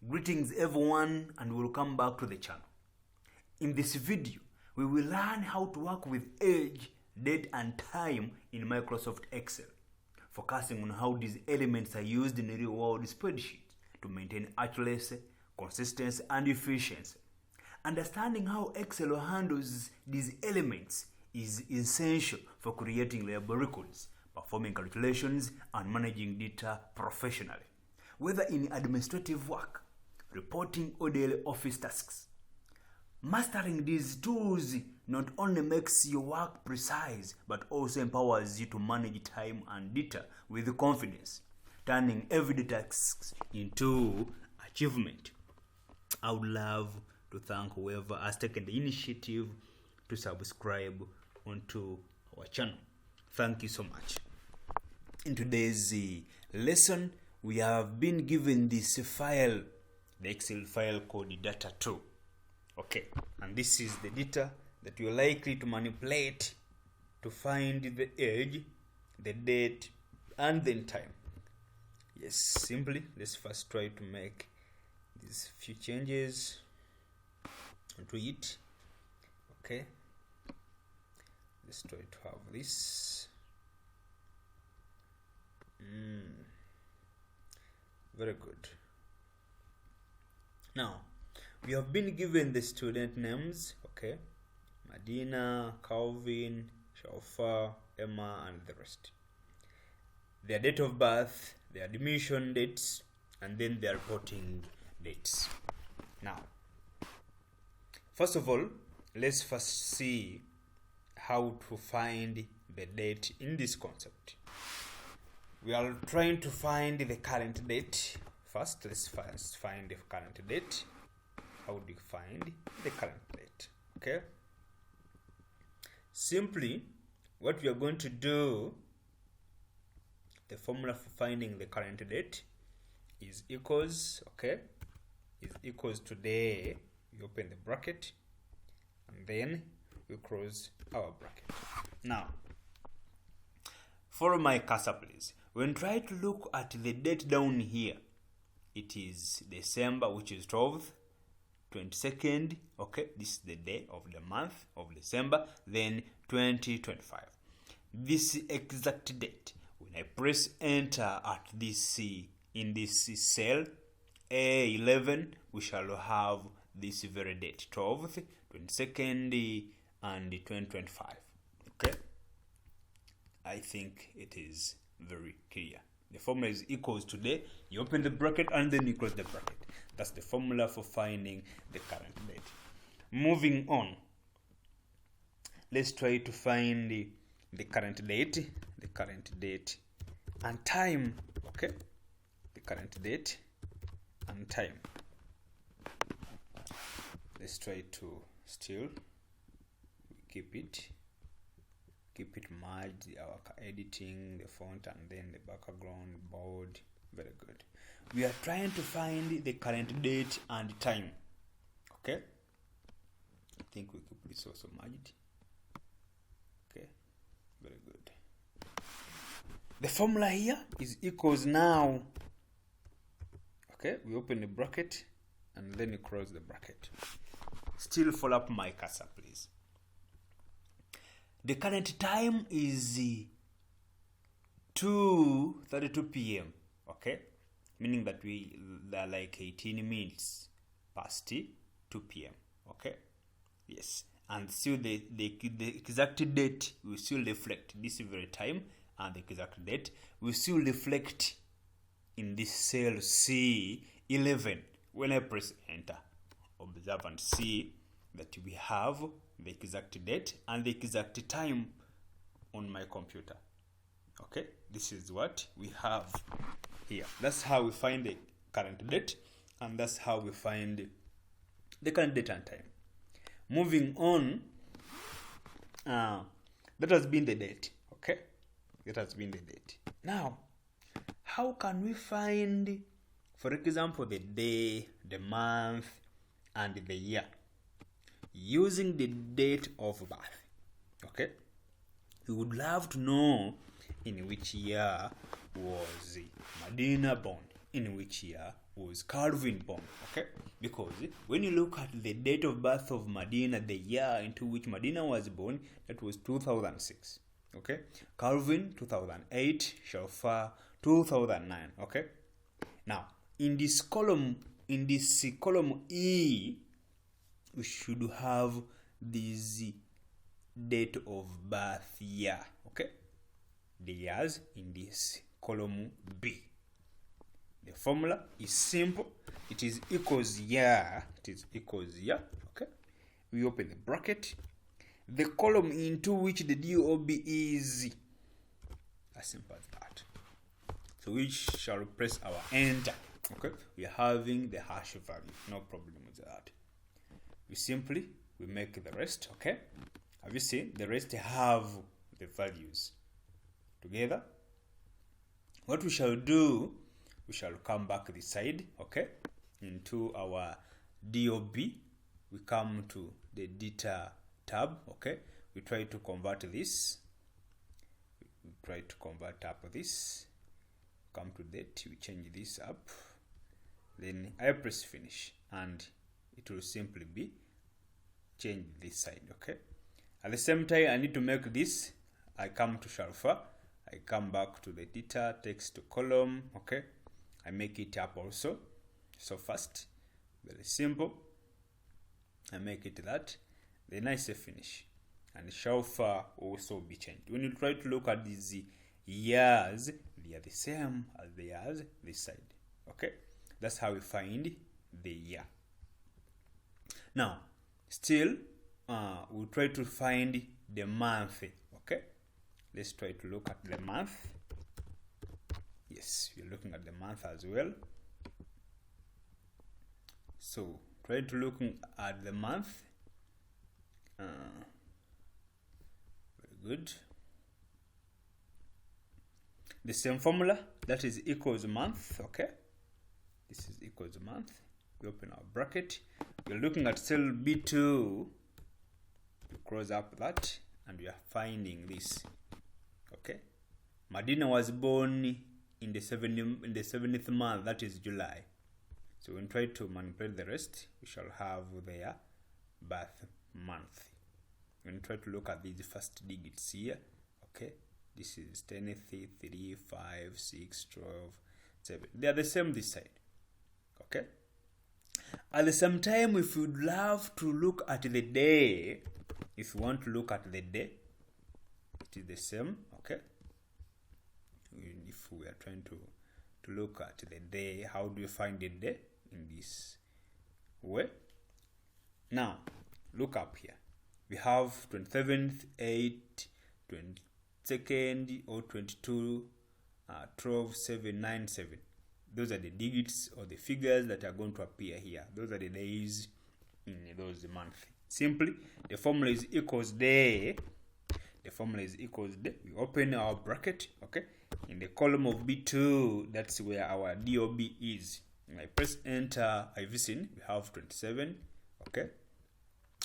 Greetings everyone, and welcome back to the channel. In this video, we will learn how to work with age, date and time in Microsoft Excel, focusing on how these elements are used in real-world spreadsheets to maintain accuracy, consistency and efficiency. Understanding how Excel handles these elements is essential for creating reliable records, performing calculations and managing data professionally, whether in administrative work, reporting or daily office tasks. Mastering these tools not only makes your work precise, but also empowers you to manage time and data with confidence, turning everyday tasks into achievement. I would love to thank whoever has taken the initiative to subscribe onto our channel. Thank you so much. In today's lesson, we have been given this file, the Excel file called data2. Okay, and this is the data that you're likely to manipulate to find the age, the date, and then time. Yes, simply, let's first try to make these few changes onto it. Okay, let's try to have this. Very good. Now, we have been given the student names, okay? Madina, Calvin, Shaufa, Emma, and the rest. Their date of birth, their admission dates, and then their reporting dates. Now, first of all, let's first see how to find the date in this concept. We are trying to find the current date. First, let's first find the current date. How do you find the current date? Okay. Simply, what we are going to do, the formula for finding the current date is equals, okay, is equals to day. We open the bracket and then we close our bracket. Now, follow my cursor please. When try to look at the date down here, it is December, which is 12th, 22nd, okay, this is the day of the month of December, then 2025. This exact date, when I press enter at this in this cell A11, we shall have this very date, 12th, 22nd, and 2025. Okay, I think it is very clear. The formula is equals to day. You open the bracket and then you close the bracket. That's the formula for finding the current date. Moving on, let's try to find the current date, and time. Okay, the current date and time. Let's try to still keep it merged, our editing, the font, and then the background, board. Very good. We are trying to find the current date and time. Okay, I think we keep this also merged. Okay, very good. The formula here is equals now. Okay, we open the bracket and then you close the bracket. Still follow up my cursor please. The current time is 2:32 p.m. Okay, meaning that we are like 18 minutes past 2 p.m. Okay, yes, and still the exact date will still reflect this very time, and the exact date will still reflect in this cell C11. When I press enter, observe and see that we have the exact date and the exact time on my computer. Okay, this is what we have here. That's how we find the current date, and that's how we find the current date and time. Moving on, that has been the date. Okay, that has been the date. Now, how can we find, for example, the day, the month, and the year using the date of birth? Okay, we would love to know in which year was Madina born. in which year was Calvin born, okay? Because when you look at the date of birth of Medina, the year into which Medina was born, that was 2006, okay? Calvin 2008, Shalfa 2009, okay? Now, in this column E, we should have this date of birth year, okay? The years in this column B. The formula is simple. It is equals year. It is equals year. Okay. We open the bracket. The column into which the DOB is as simple as that. So we shall press our enter. Okay. We are having the hash value. No problem with that. We make the rest. Okay. Have you seen? The rest have the values together. What we shall do, we shall come back this side, okay, into our DOB. We come to the data tab, okay. We try to convert this. We try to convert up this. Come to that. We change this up. Then I press finish, and it will simply be change this side, okay. At the same time, I need to make this. I come to Shalfa. I come back to the data text column, okay. I make it up also. So fast, very simple. I make it that. Then I say finish, and Shalfa also be changed. When you try to look at these years, they are the same as the years this side, okay. That's how we find the year. Now, still, we'll try to find the month, okay. Let's try to look at the month. Yes, we're looking at the month as well. So, try to look at the month. Very good. The same formula, that is equals month, okay. This is equals month. We open our bracket. We're looking at cell B2. We cross up that, and we are finding this. Okay, Medina was born in the 7th month, that is July. So when we try to manipulate the rest, we shall have their birth month. When we try to look at these first digits here, okay, this is 10, 3, 5, 6, 12, 7. They are the same this side. Okay. At the same time, if you'd love to look at the day, if you want to look at the day, it is the same, okay. If we are trying to look at the day, how do you find the day? In this way. Now, look up here. We have 27th, 8th, 22nd, or 22, 12, 7, 9, 7. Those are the digits or the figures that are going to appear here. Those are the days in those months. Simply, the formula is equals day. The formula is equals day. We open our bracket, okay. In the column of B2, that's where our DOB is. When I press enter, I've seen we have 27, okay.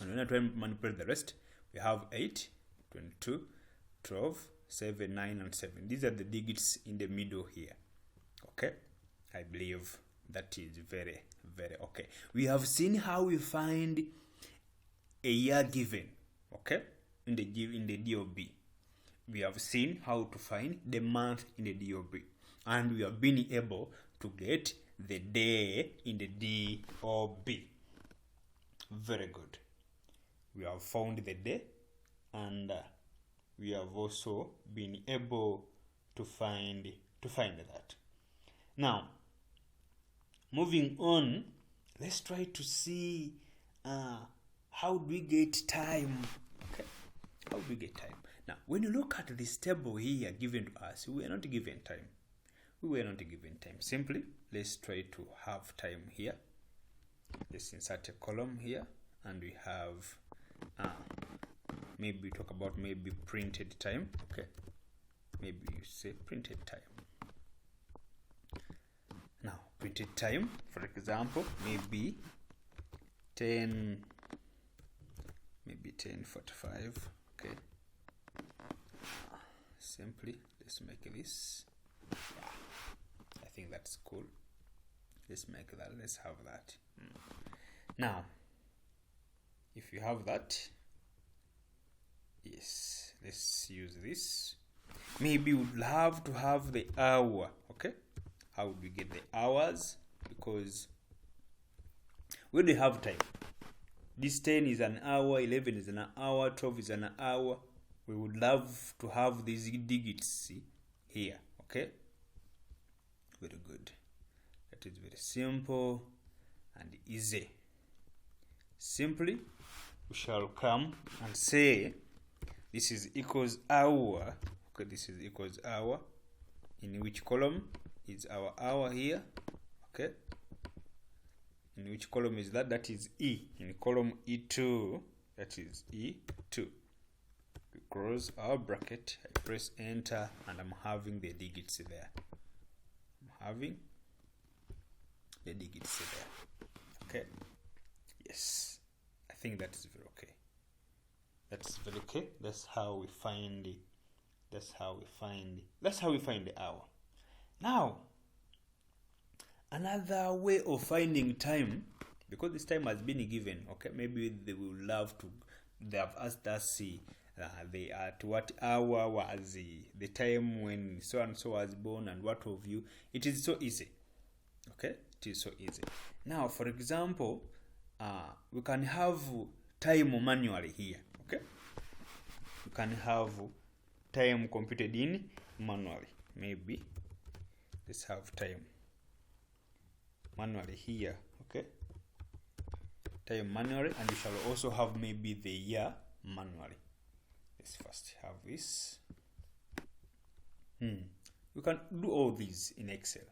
And when I try and manipulate the rest, we have 8, 22, 12, 7, 9, and 7. These are the digits in the middle here, okay. I believe that is very, very okay. We have seen how we find a year given, okay, in the DOB. We have seen how to find the month in the DOB, and we have been able to get the day in the DOB. Very good. We have found the day, and we have also been able to find that. Now, moving on, let's try to see how do we get time. Okay, how do we get time? Now, when you look at this table here given to us, we are not given time. We were not given time. Simply, let's try to have time here. Let's insert a column here, and we have maybe talk about maybe printed time. Okay, maybe you say printed time. Now, printed time, for example, maybe 10:45. Okay. Simply, let's make this. Yeah, I think that's cool. Let's make that. Let's have that. Now, if you have that, yes, let's use this. Maybe we'd have to have the hour. Okay, how would we get the hours? Because we already have time. This 10 is an hour, 11 is an hour, 12 is an hour. We would love to have these digits here. Okay, very good. That is very simple and easy. Simply, we shall come and say this is equals hour. Okay, this is equals hour. In which column is our hour here? Okay. In which column is that? That is E. In column E2, that is E2. We close our bracket. I press enter, and I'm having the digits there. I'm having the digits there. Okay. Yes. I think that is very okay. That's very okay. That's how we find the hour. Now, another way of finding time, because this time has been given, okay, maybe they will love to, they have asked us at what hour was the time when so and so was born and what have you. It is so easy. Okay, it is so easy. Now, for example, we can have time manually here. Okay, we can have time computed in manually. Maybe let's have time manually here. Okay, time manually, and we shall also have maybe the year manually. Let's first have this. We can do all these in Excel.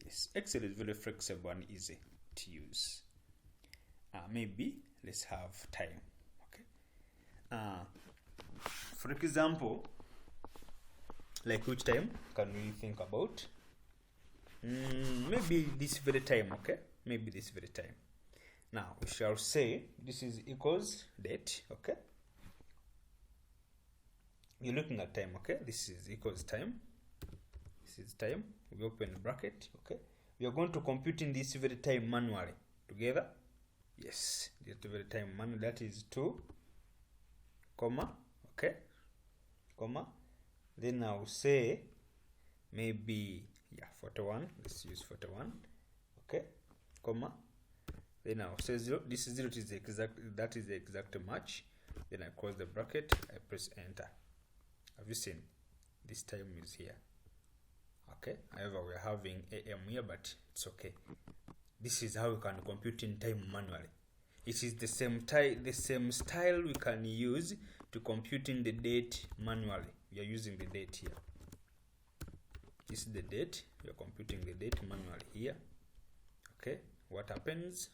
Yes, Excel is very flexible and easy to use. Maybe let's have time. Okay. For example, like which time can we think about? Maybe this very time. Okay. Maybe this very time. Now we shall say this is equals date. Okay. You're looking at time. Okay. This is equals time. This is time. We open the bracket. Okay. We are going to compute in this very time manually together. Yes, this very time manually. That is 2, comma. Okay, comma. Then I'll say maybe 41. Let's use 41. Okay, comma. Then I'll say 0. This is 0. Is the exact. That is the exact match. Then I close the bracket. I press enter. Have you seen? This time is here. Okay. However, we are having AM here, but it's okay. This is how we can compute in time manually. It is the same style we can use to compute in the date manually. We are using the date here. This is the date. We are computing the date manually here. Okay. What happens?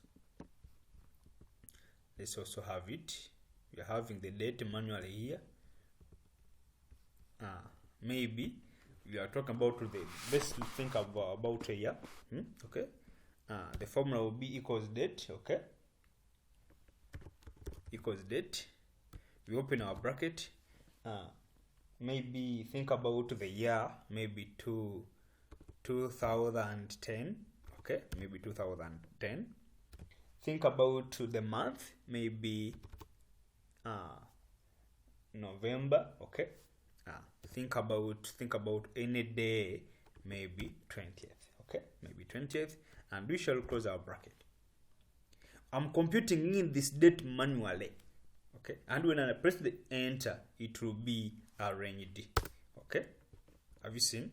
Let's also have it. We are having the date manually here. Maybe we are talking about let's think about a year. Okay. The formula will be equals date. Okay, equals date. We open our bracket. Maybe think about the year. Maybe 2010. Okay, maybe 2010. Think about the month. Maybe November. Okay. Think about any day. Maybe 20th. Okay, maybe 20th. And we shall close our bracket. I'm computing in this date manually. Okay. And when I press the enter, it will be arranged. Okay. Have you seen?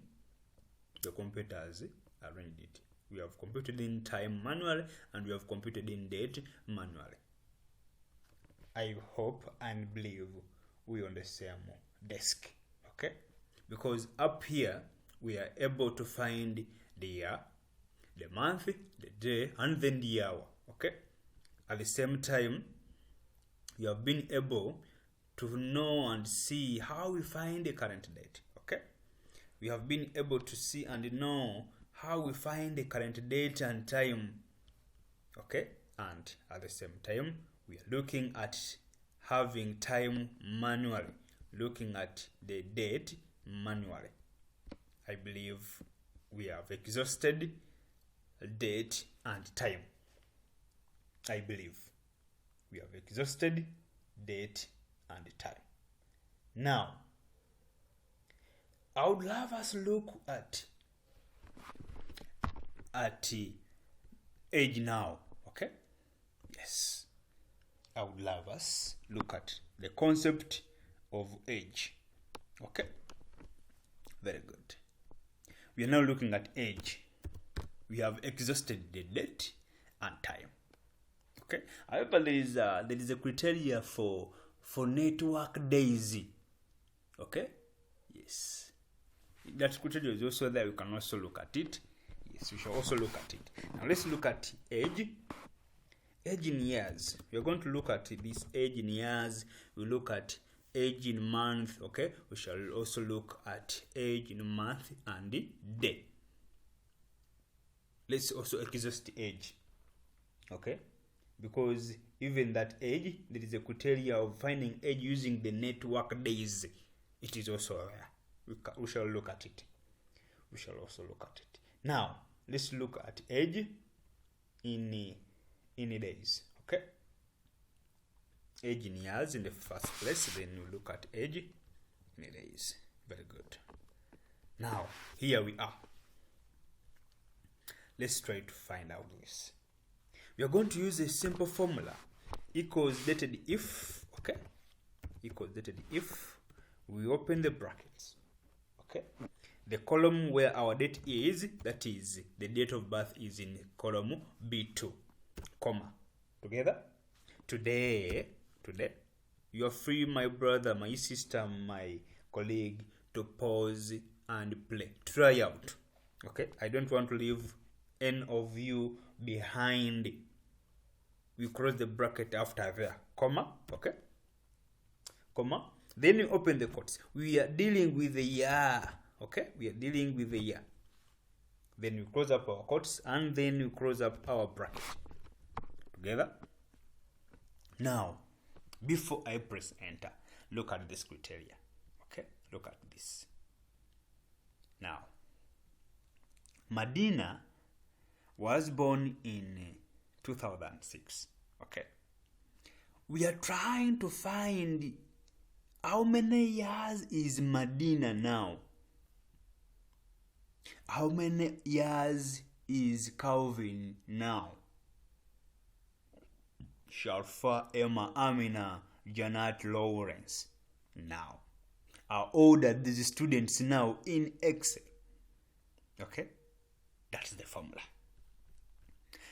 The computer has arranged it. We have computed in time manually and we have computed in date manually. I hope and believe we on the same desk. Okay. Because up here we are able to find the year, the month, the day, and then the hour. Okay. At the same time, you have been able to know and see how we find the current date. Okay. We have been able to see and know how we find the current date and time. Okay. And at the same time, we are looking at having time manually, looking at the date manually. I believe we have exhausted date, and time. I believe we have exhausted date and time. Now, I would love us to look at age now. Okay? Yes. I would love us look at the concept of age. Okay? Very good. We are now looking at age. We have exhausted the date and time. Okay? However, there is a criteria for network days. Okay? Yes. That criteria is also there. We can also look at it. Yes, we shall also look at it. Now let's look at age. Age in years. We are going to look at this age in years. We look at age in month. Okay? We shall also look at age in month and day. Let's also exhaust age. Okay? Because even that age, there is a criteria of finding age using the network days. It is also there. We shall look at it. We shall also look at it. Now, let's look at age in days. Okay? Age in years in the first place. Then we look at age in days. Very good. Now, here we are. Let's try to find out this. We are going to use a simple formula. Equals dated if, okay? Equals dated if we open the brackets, okay? The column where our date is, that is, the date of birth is in column B2, comma. Together? Today, you are free, my brother, my sister, my colleague, to pause and play. Try out, okay? I don't want to leave any of you behind. We cross the bracket after there, comma, okay, comma. Then we open the quotes. We are dealing with the year, okay, we are dealing with the year. Then we close up our quotes and then we close up our bracket. Together. Now, before I press enter, look at this criteria, okay, look at this. Now, Medina was born in 2006. Okay. We are trying to find how many years is Medina now. How many years is Calvin now? Sharfa, Emma, Amina, Janet, Lawrence. Now, how old are these students now in Excel? Okay, that's the formula.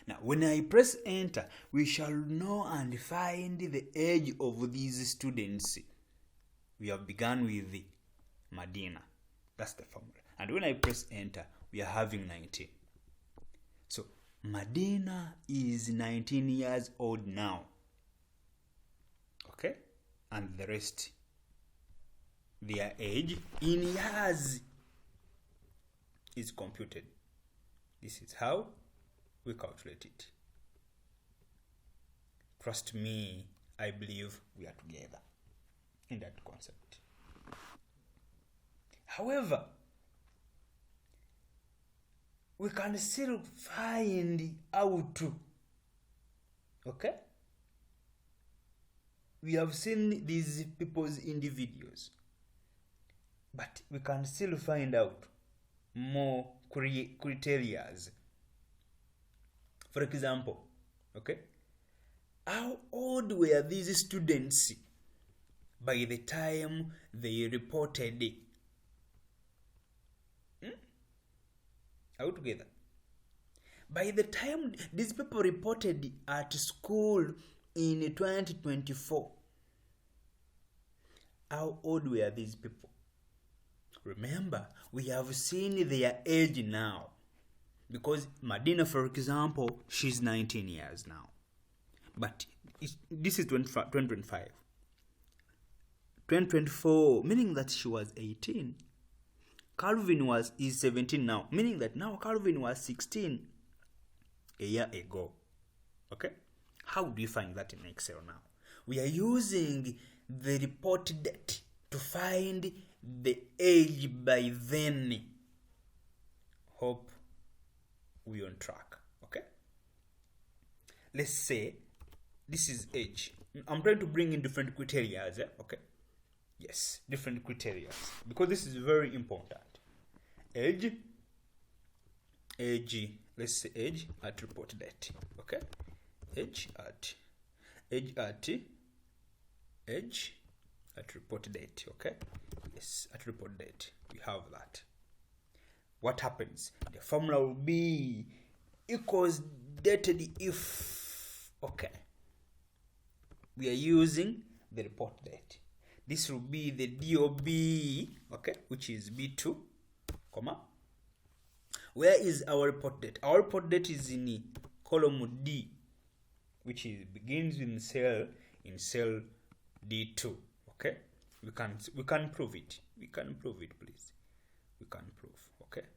Now, when I press enter, we shall know and find the age of these students. We have begun with the Medina. That's the formula. And when I press enter, we are having 19. So, Medina is 19 years old now. Okay? And the rest, their age in years is computed. This is how we calculate it. Trust me, I believe we are together in that concept. However, we can still find out, okay? We have seen these people's individuals, but we can still find out more criteria. For example, okay, how old were these students by the time they reported? Are we together? By the time these people reported at school in 2024, how old were these people? Remember, we have seen their age now. Because Medina, for example, she's 19 years now. But this is 2025. 2024, meaning that she was 18. Calvin is 17 now, meaning that now Calvin was 16 a year ago. Okay? How do you find that in Excel now? We are using the report date to find the age by then. Hope we're on track. let's say this is age. I'm trying to bring in different criteria, okay? Yes, different criteria, because this is very important. Age, let's say age at report date, okay? Age at report date, okay? Yes, at report date, we have that. What happens? The formula will be equals dated if, okay? We are using the report date. This will be the DOB, okay, which is B2, comma. Where is our report date? Our report date is in column D, which is begins in cell D2, okay? We can prove it. We can prove it, please. We can prove, okay?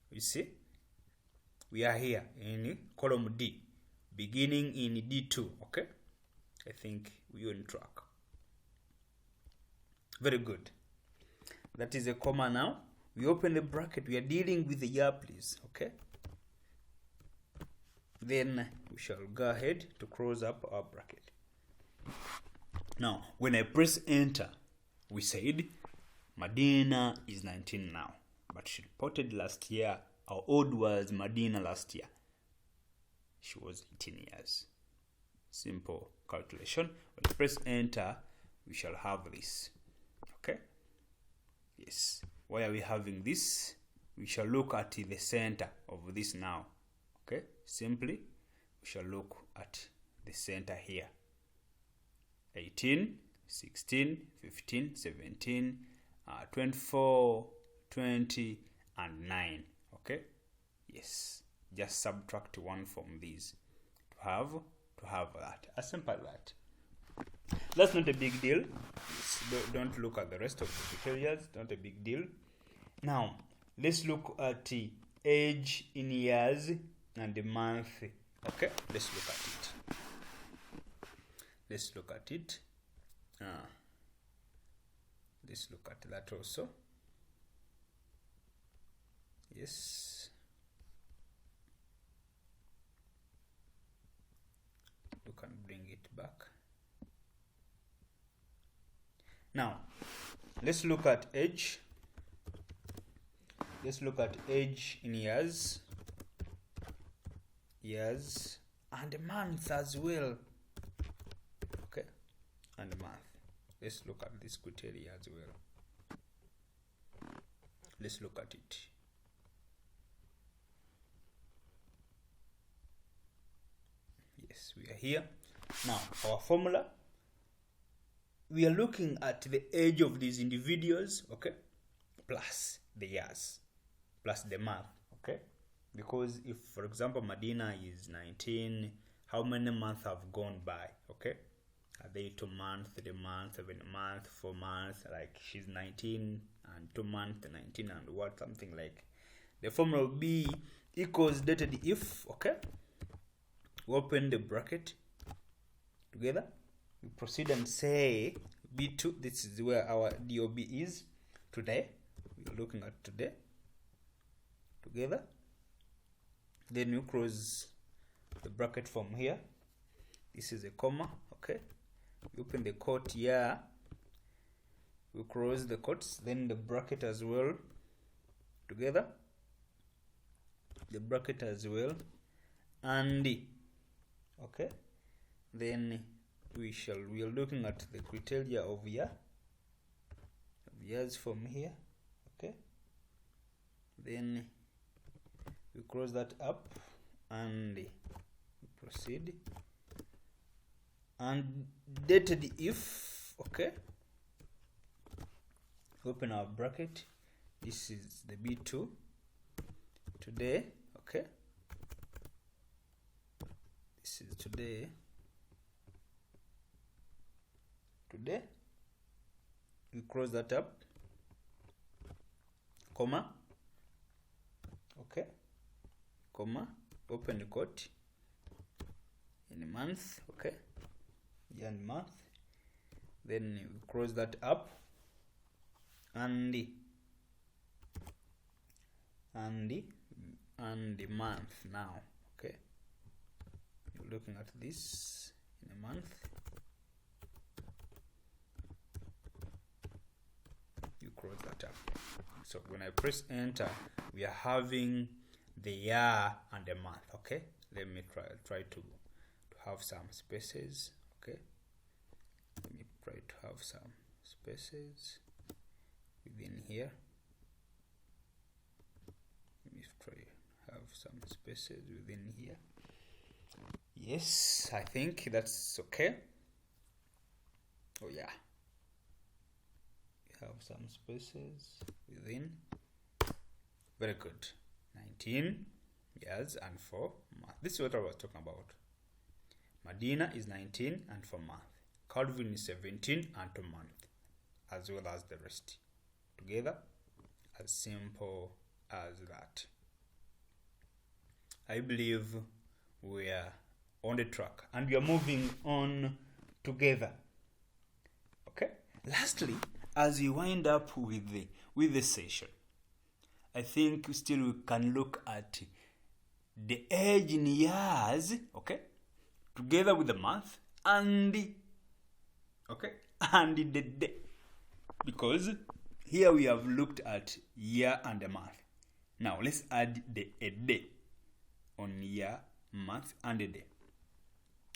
You see, we are here in column D, beginning in D2, okay? I think we're on track. Very good. That is a comma now. We open the bracket. We are dealing with the year, please, okay? Then we shall go ahead to close up our bracket. Now, when I press enter, we said Medina is 19 now, but she reported last year. How old was Medina last year? She was 18 years. Simple calculation. When I press enter, we shall have this, okay? Yes. Why are we having this? We shall look at the center of this now, okay? Simply, we shall look at the center here. 18, 16, 15, 17, 24, 20, and 9, okay? Yes, just subtract 1 from these to have that, as simple as that. That's not a big deal. Don't look at the rest of the criteria. Not a big deal. Now, let's look at the age in years and the month. Okay, let's look at it. Let's look at it. Let's look at that also. Yes. You can bring it back. Now, let's look at age. Let's look at age in years. Years and months as well. Okay, and month. Let's look at this criteria as well. Let's look at it. Yes, we are here. Now, our formula. We are looking at the age of these individuals, okay, plus the years, plus the month, okay? Because if, for example, Medina is 19, how many months have gone by, okay? Are they 2 months, 3 months, 7 months, 4 months? Like she's 19 and 2 months, 19 and what, something like. The formula will be equals dated if, okay? We open the bracket together. We proceed and say B2, this is where our DOB is today. We are looking at today together. Then you close the bracket from here. This is a comma, okay? We open the quote here. We close the quotes, then the bracket as well together. The bracket as well. And okay, then we are looking at the criteria of years from here, okay? Then we close that up and we proceed. And dated if, okay? Open our bracket. This is the B2 today, okay? This is today. We close that up, comma, okay, comma, open the quote, in a month, okay, year and month, then we close that up, and the month now, okay, looking at this in a month. You cross that up. So when I press enter, we are having the year and the month. Okay, let me try to have some spaces. Okay, let me try to have some spaces within here. Let me try to have some spaces within here. Yes, I think that's okay. Oh yeah, we have some spaces within. Very good. 19 years and 4 months. This is what I was talking about. Medina is 19 and 4 months. Calvin is 17 and 2 months, as well as the rest. Together, as simple as that. I believe we are on the track and we are moving on together. Okay. Lastly, as we wind up with the session, I think still we can look at the age in years, okay, together with the month and and the day, because here we have looked at year and the month. Now let's add a day on year, month, and a day.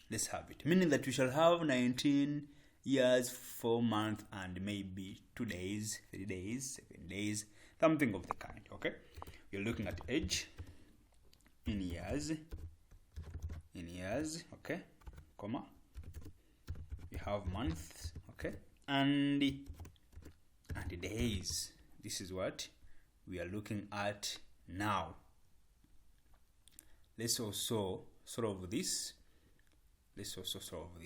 Let's have it, meaning that we shall have 19 years, 4 months, and maybe 2 days, 3 days, 7 days, something of the kind. Okay, we're looking at age in years, okay, comma, we have months, okay, and days. This is what we are looking at now. Let's also solve this.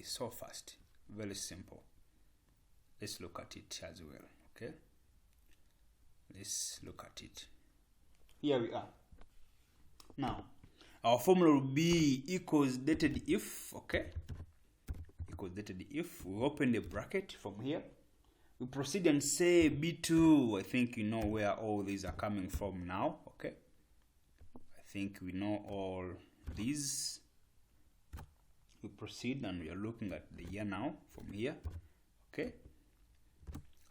So fast, very simple. Let's look at it as well. Okay, let's look at it. Here we are. Now our formula will be equals dated if. Okay, equals dated if. We open the bracket from here. We proceed and say B2. I think you know where all these are coming from now. Okay, I think we know all these. We proceed and we are looking at the year now from here. Okay.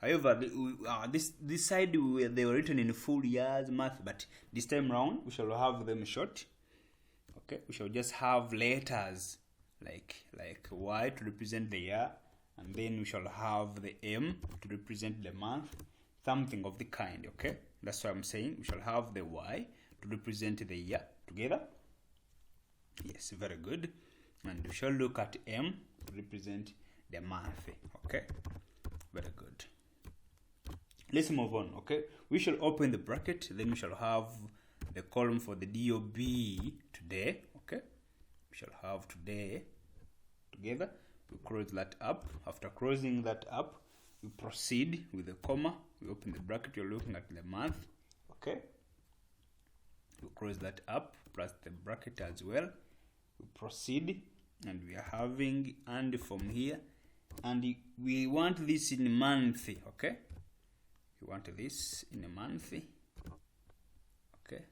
However, this side they were written in full years, month, but this time round we shall have them short. Okay, we shall just have letters like Y to represent the year, and then we shall have the M to represent the month, something of the kind. Okay, that's what I'm saying. We shall have the Y to represent the year together. Yes, very good. And we shall look at M to represent the month. Okay, very good. Let's move on. Okay, we shall open the bracket, then we shall have the column for the DOB today. Okay, we shall have today together. We close that up. After closing that up, we proceed with the comma. We open the bracket, you're looking at the month. Okay, we close that up plus the bracket as well. We proceed and we are having and from here, and we want this in month. Okay, we want this in a month. Okay,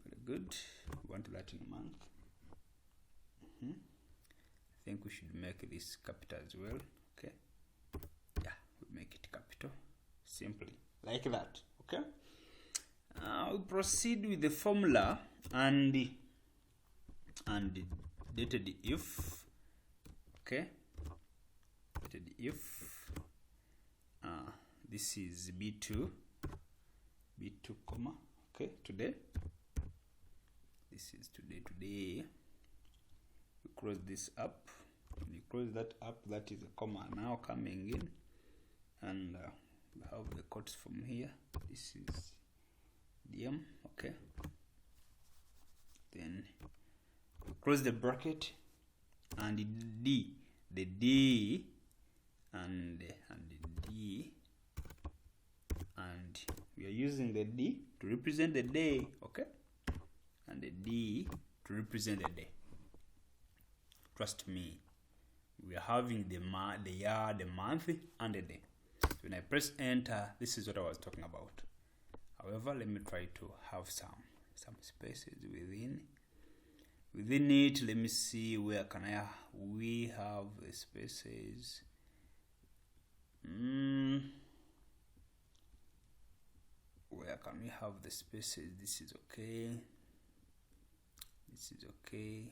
very good. We want that in a month. I think we should make this capital as well. Okay, yeah, we make it capital simply like that. Okay, we proceed with the formula and dated if. Okay, dated if this is B2 comma, okay, today. This is today. We close this up. When you close that up, that is a comma now coming in, and we have the quotes from here. This is DM. Okay, then we close the bracket and the D and the D, and we are using the D to represent the day. Okay, and the D to represent the day. Trust me, we are having the year, the month, and the day. When I press enter, this is what I was talking about. However, let me try to have some spaces within Within it, let me see, where can we have the spaces. Where can we have the spaces? This is okay. This is okay.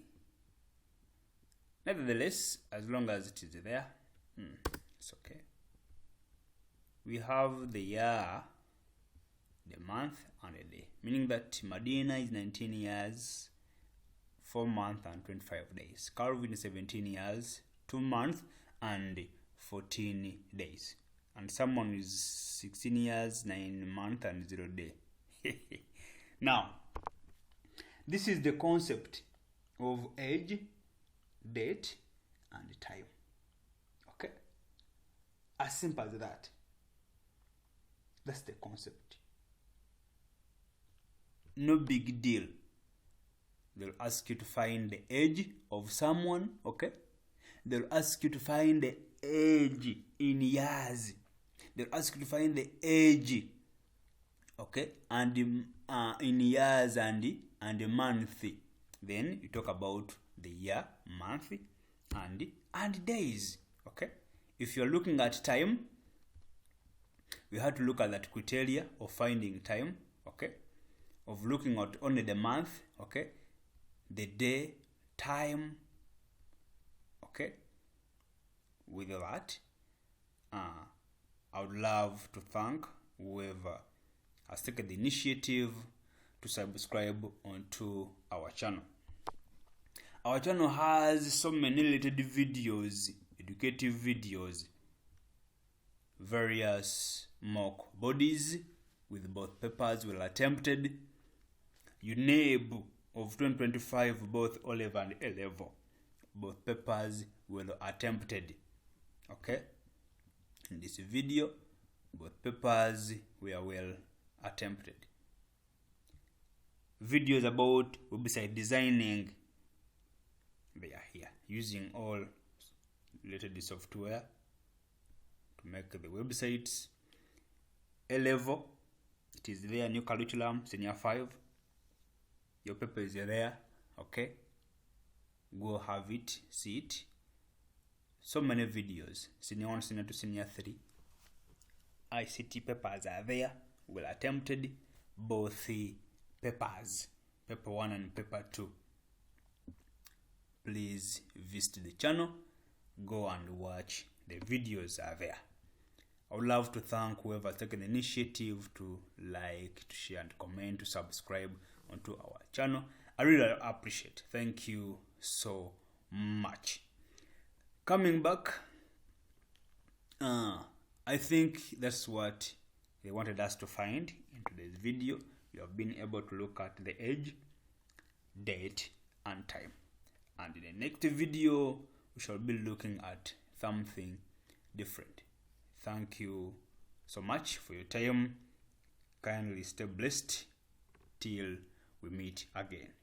Nevertheless, as long as it is there, it's okay. We have the year, the month, and the day, meaning that Medina is 19 years, 4 months and 25 days. Calvin is 17 years, 2 months and 14 days. And someone is 16 years, 9 months and 0 day. Now, this is the concept of age, date, and time. Okay? As simple as that. That's the concept. No big deal. They'll ask you to find the age of someone, okay? They'll ask you to find the age in years. They'll ask you to find the age, okay? And in years and the month. Then you talk about the year, month, and days, okay? If you're looking at time, we have to look at that criteria of finding time, okay? Of looking at only the month, okay? The day, time, okay? With that, I would love to thank whoever has taken the initiative to subscribe onto our channel. Our channel has so many related videos, educative videos, various mock bodies with both papers well attempted, UNEB of 2025, both O-level and A-level, both papers well attempted. Okay, in this video, both papers were well attempted. Videos about website designing, they are here, using all related software to make the websites. A-level, it is there, new curriculum, senior 5. Your paper is there, okay? Go have it, see it. So many videos, senior 1, senior 2, senior 3. ICT papers are there, well attempted, both papers, paper 1 and paper 2. Please visit the channel, go and watch, the videos are there. I would love to thank whoever has taken the initiative to like, to share and comment, to subscribe onto our channel. I really appreciate. Thank you so much. Coming back, I think that's what they wanted us to find in today's video. You have been able to look at the age, date, and time. And in the next video, we shall be looking at something different. Thank you so much for your time. Kindly stay blessed till we meet again.